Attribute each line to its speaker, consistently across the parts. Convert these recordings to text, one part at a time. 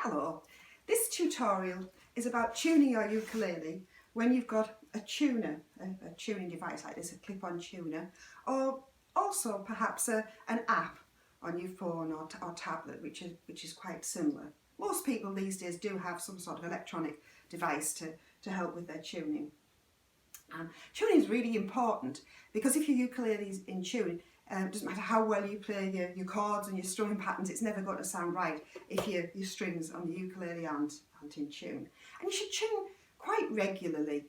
Speaker 1: Hello, this tutorial is about tuning your ukulele when you've got a tuner, a tuning device like this, a clip-on tuner, or also perhaps an app on your phone or tablet which is quite similar. Most people these days do have some sort of electronic device to help with their tuning. Tuning is really important because if your ukulele is in tune, it doesn't matter how well you play your chords and your strumming patterns, it's never going to sound right if your strings on the ukulele aren't in tune. And you should tune quite regularly.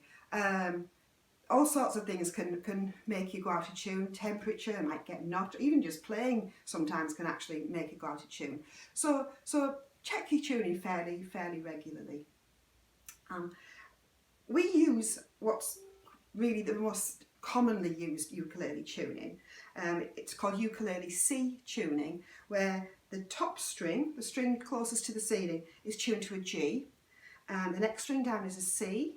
Speaker 1: All sorts of things can make you go out of tune. Temperature might get knocked, even just playing sometimes can actually make you go out of tune. So check your tuning fairly regularly. We use what's really the most commonly used ukulele tuning. It's called ukulele C tuning, where the top string, the string closest to the ceiling, is tuned to a G, and the next string down is a C,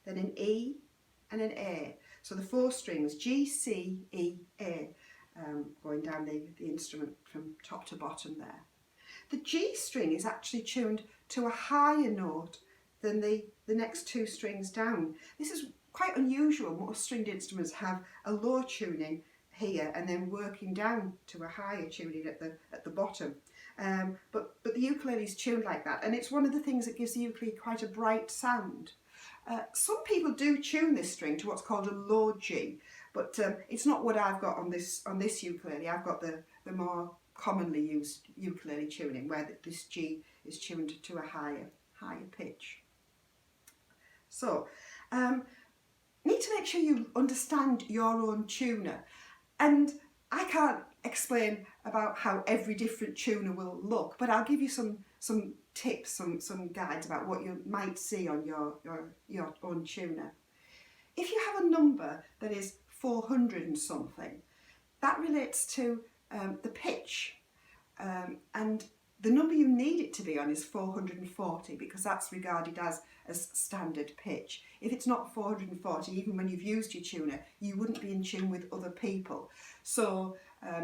Speaker 1: then an E and an A. So the four strings, G, C, E, A, going down the instrument from top to bottom there. The G string is actually tuned to a higher note than the next two strings down. This is quite unusual. Most stringed instruments have a low tuning here and then working down to a higher tuning at the bottom. But the ukulele is tuned like that, and it's one of the things that gives the ukulele quite a bright sound. Some people do tune this string to what's called a low G, but it's not what I've got on this ukulele. I've got the more commonly used ukulele tuning, where this G is tuned to a higher pitch. So, need to make sure you understand your own tuner, and I can't explain about how every different tuner will look, but I'll give you some tips, some guides about what you might see on your own tuner. If you have a number that is 400 and something, that relates to the pitch, and the number you need it to be on is 440, because that's regarded as standard pitch. If it's not 440, even when you've used your tuner, you wouldn't be in tune with other people. So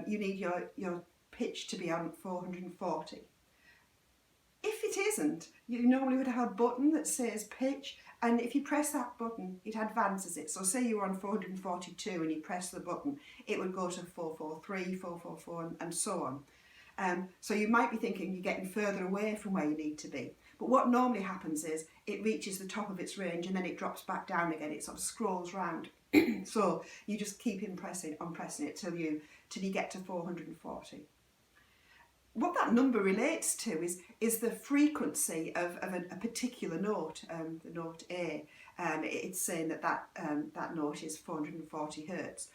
Speaker 1: you need your pitch to be on 440. If it isn't, you normally would have a button that says pitch, and if you press that button, it advances it. So say you're on 442 and you press the button, it would go to 443, 444, and so on. So you might be thinking you're getting further away from where you need to be. But what normally happens is it reaches the top of its range and then it drops back down again. It sort of scrolls round. So you just keep pressing it till you get to 440. What that number relates to is the frequency of a particular note, the note A. It's saying that note is 440 hertz.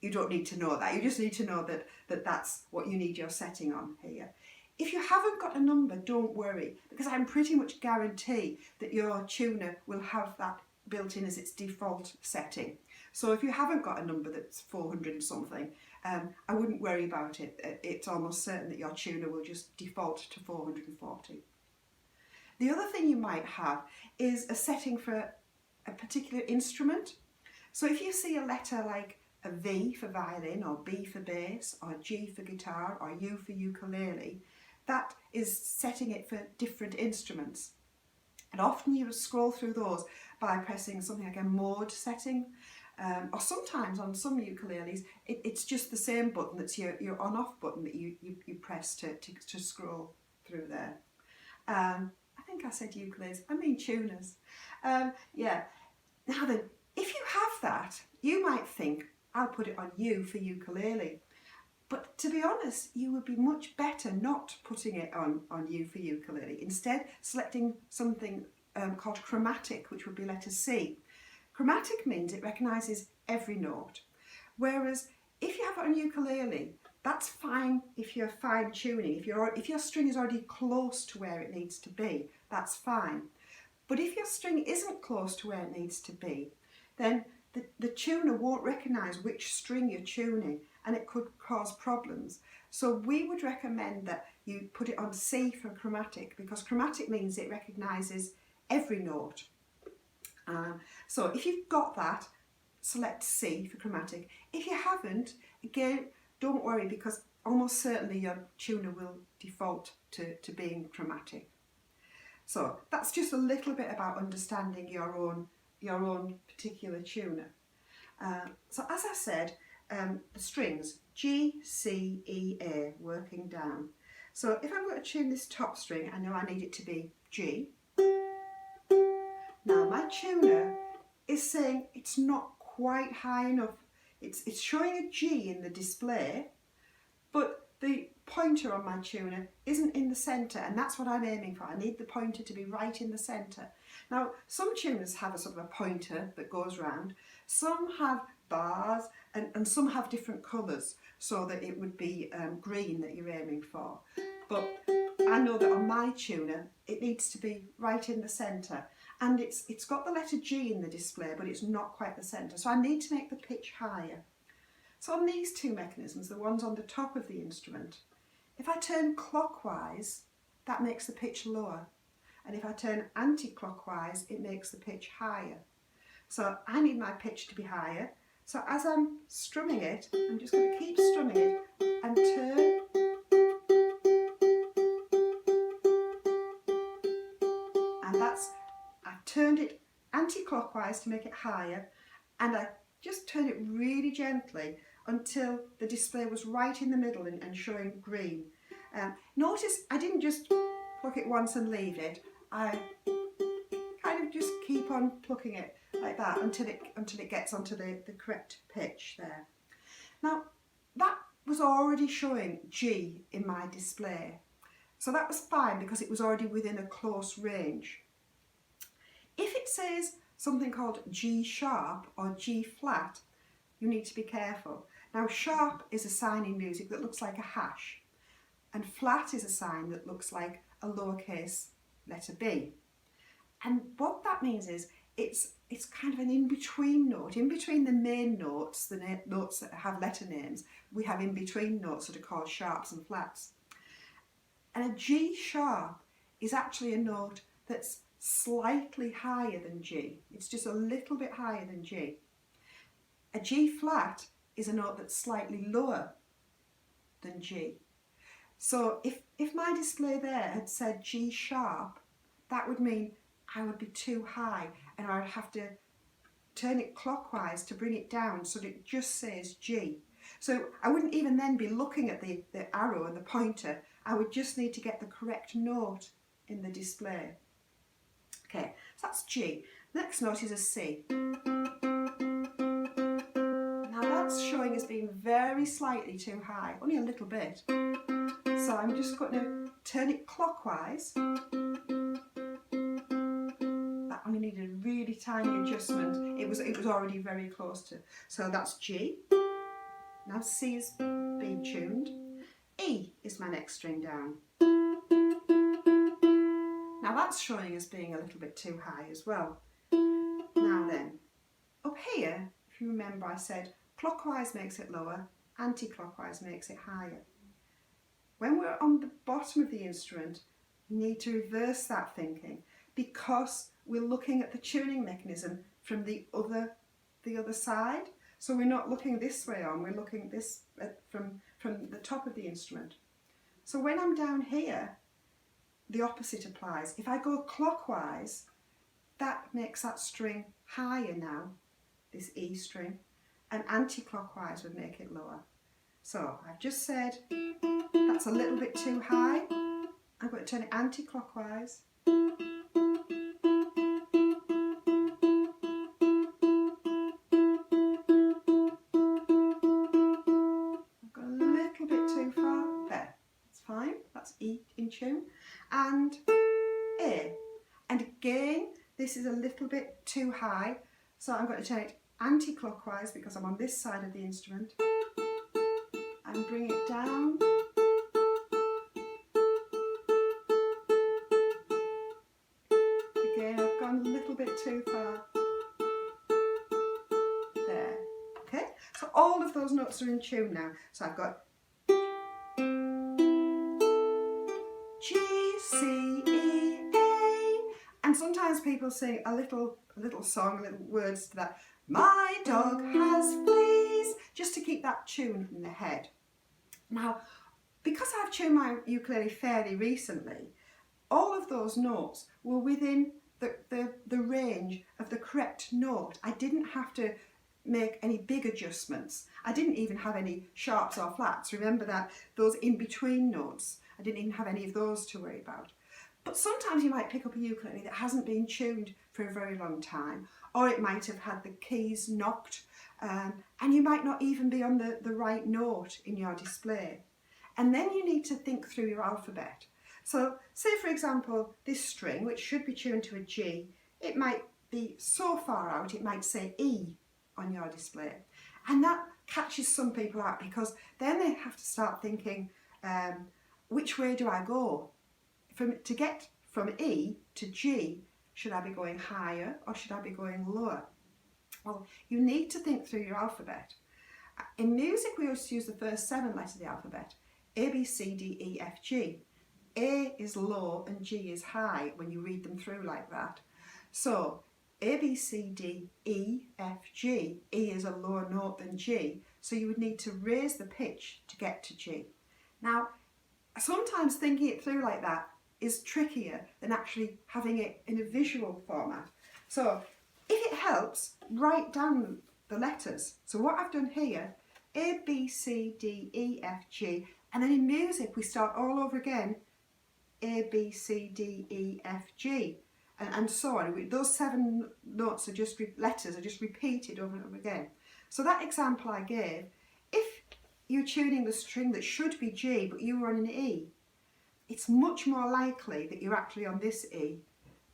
Speaker 1: You don't need to know that. You just need to know that that's what you need your setting on here. If you haven't got a number, don't worry, because I pretty much guarantee that your tuner will have that built in as its default setting. So if you haven't got a number that's 400 and something, I wouldn't worry about it. It's almost certain that your tuner will just default to 440. The other thing you might have is a setting for a particular instrument. So if you see a letter like a V for violin, or B for bass, or G for guitar, or U for ukulele, that is setting it for different instruments. And often you will scroll through those by pressing something like a mode setting, or sometimes on some ukuleles it's just the same button that's your on-off button that you press to scroll through there. I think I said ukuleles, I mean tuners. Yeah. Now then, if you have that, you might think, I'll put it on U for ukulele. But to be honest, you would be much better not putting it on U for ukulele. Instead, selecting something called chromatic, which would be letter C. Chromatic means it recognises every note. Whereas if you have it on ukulele, that's fine if you're fine tuning. If your string is already close to where it needs to be, that's fine. But if your string isn't close to where it needs to be, then the tuner won't recognise which string you're tuning, and it could cause problems. So we would recommend that you put it on C for chromatic, because chromatic means it recognises every note. So if you've got that, select C for chromatic. If you haven't, again, don't worry, because almost certainly your tuner will default to being chromatic. So that's just a little bit about understanding your own particular tuner. So as I said, the strings G, C, E, A, working down. So if I'm going to tune this top string, I know I need it to be G. Now my tuner is saying it's not quite high enough. It's showing a G in the display, but the pointer on my tuner isn't in the centre, and that's what I'm aiming for. I need the pointer to be right in the centre. Now, some tuners have a sort of a pointer that goes round. Some have bars, and some have different colours, so that it would be green that you're aiming for. But I know that on my tuner, it needs to be right in the centre. And it's got the letter G in the display, but it's not quite the centre. So I need to make the pitch higher. So on these two mechanisms, the ones on the top of the instrument, if I turn clockwise, that makes the pitch lower. And if I turn anti-clockwise, it makes the pitch higher. So I need my pitch to be higher. So as I'm strumming it, I'm just going to keep strumming it and turn. And I've turned it anti-clockwise to make it higher, and I just turned it really gently until the display was right in the middle and showing green. Notice I didn't just pluck it once and leave it. I kind of just keep on plucking it like that until it gets onto the correct pitch there. Now that was already showing G in my display, so that was fine because it was already within a close range. If it says something called G sharp or G flat, you need to be careful. Now sharp is a sign in music that looks like a hash, and flat is a sign that looks like a lowercase letter B. And what that means is it's kind of an in-between note. In between the main notes, the notes that have letter names, we have in-between notes that are called sharps and flats. And a G sharp is actually a note that's slightly higher than G. It's just a little bit higher than G. A G flat is a note that's slightly lower than G. So if my display there had said G sharp, that would mean I would be too high, and I would have to turn it clockwise to bring it down so that it just says G. So I wouldn't even then be looking at the arrow and the pointer. I would just need to get the correct note in the display. Okay, so that's G. Next note is a C. Now that's showing as being very slightly too high, only a little bit. So I'm just going to turn it clockwise. That only needed a really tiny adjustment. It was already very close to. So that's G. Now C is being tuned. E is my next string down. Now that's showing as being a little bit too high as well. Now then, up here, if you remember, I said clockwise makes it lower, anti-clockwise makes it higher. When we're on the bottom of the instrument, we need to reverse that thinking because we're looking at the tuning mechanism from the other side. So we're not looking this way on, we're looking from the top of the instrument. So when I'm down here, the opposite applies. If I go clockwise, that makes that string higher now, this E string, and anti-clockwise would make it lower. So I've just said that's a little bit too high. I'm going to turn it anti-clockwise. I've got a little bit too far. There, that's fine. That's E in tune. And A. And again, this is a little bit too high, so I'm going to turn it anti-clockwise because I'm on this side of the instrument, and bring it down. Again, I've gone a little bit too far. There. Okay, so all of those notes are in tune now. So I've got G, C, E, A, and sometimes people sing a little song, little words to that. My dog has fleas, just to keep that tune in the head. Now, because I've tuned my ukulele fairly recently, all of of those notes were within the range of the correct note. I didn't have to make any big adjustments. I didn't even have any sharps or flats. Remember that, those in between notes, I didn't even have any of those to worry about. But sometimes you might pick up a ukulele that hasn't been tuned for a very long time, or it might have had the keys knocked, and you might not even be on the right note in your display. And then you need to think through your alphabet. So say for example this string, which should be tuned to a G, it might be so far out it might say E on your display, and that catches some people out because then they have to start thinking, which way do I go? To get from E to G, should I be going higher or should I be going lower? Well, you need to think through your alphabet. In music we always use the first 7 letters of the alphabet, A, B, C, D, E, F, G. A is low and G is high when you read them through like that. So A, B, C, D, E, F, G. E is a lower note than G, so you would need to raise the pitch to get to G. Now, sometimes thinking it through like that is trickier than actually having it in a visual format. So if it helps, write down the letters. So what I've done here, A, B, C, D, E, F, G, and then in music we start all over again, A, B, C, D, E, F, G, and so on. Those 7 notes are just letters are just repeated over and over again. So that example I gave, if you're tuning the string that should be G but you were on an E, it's much more likely that you're actually on this E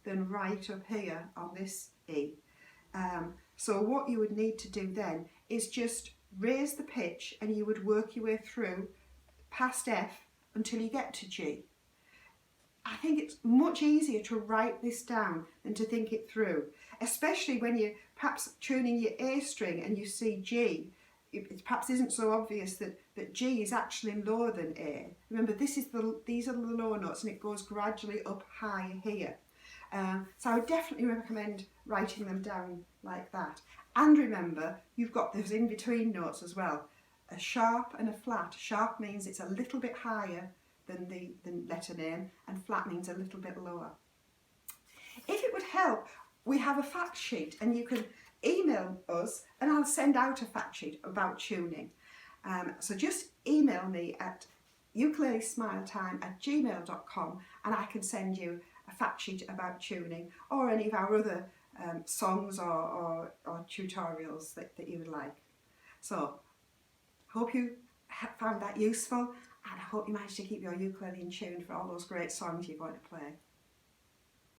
Speaker 1: than right up here on this E. So what you would need to do then is just raise the pitch, and you would work your way through past F until you get to G. I think it's much easier to write this down than to think it through, especially when you're perhaps tuning your A string and you see G. It perhaps isn't so obvious that G is actually lower than A. Remember, these are the lower notes, and it goes gradually up higher here. So I would definitely recommend writing them down like that. And remember, you've got those in-between notes as well. A sharp and a flat. Sharp means it's a little bit higher than the letter name, and flat means a little bit lower. If it would help, we have a fact sheet, and you can email us and I'll send out a fact sheet about tuning. So just email me at ukulelesmiletime@gmail.com and I can send you a fact sheet about tuning, or any of our other songs or tutorials that you would like. So hope you found that useful, and I hope you managed to keep your ukulele in tune for all those great songs you're going to play.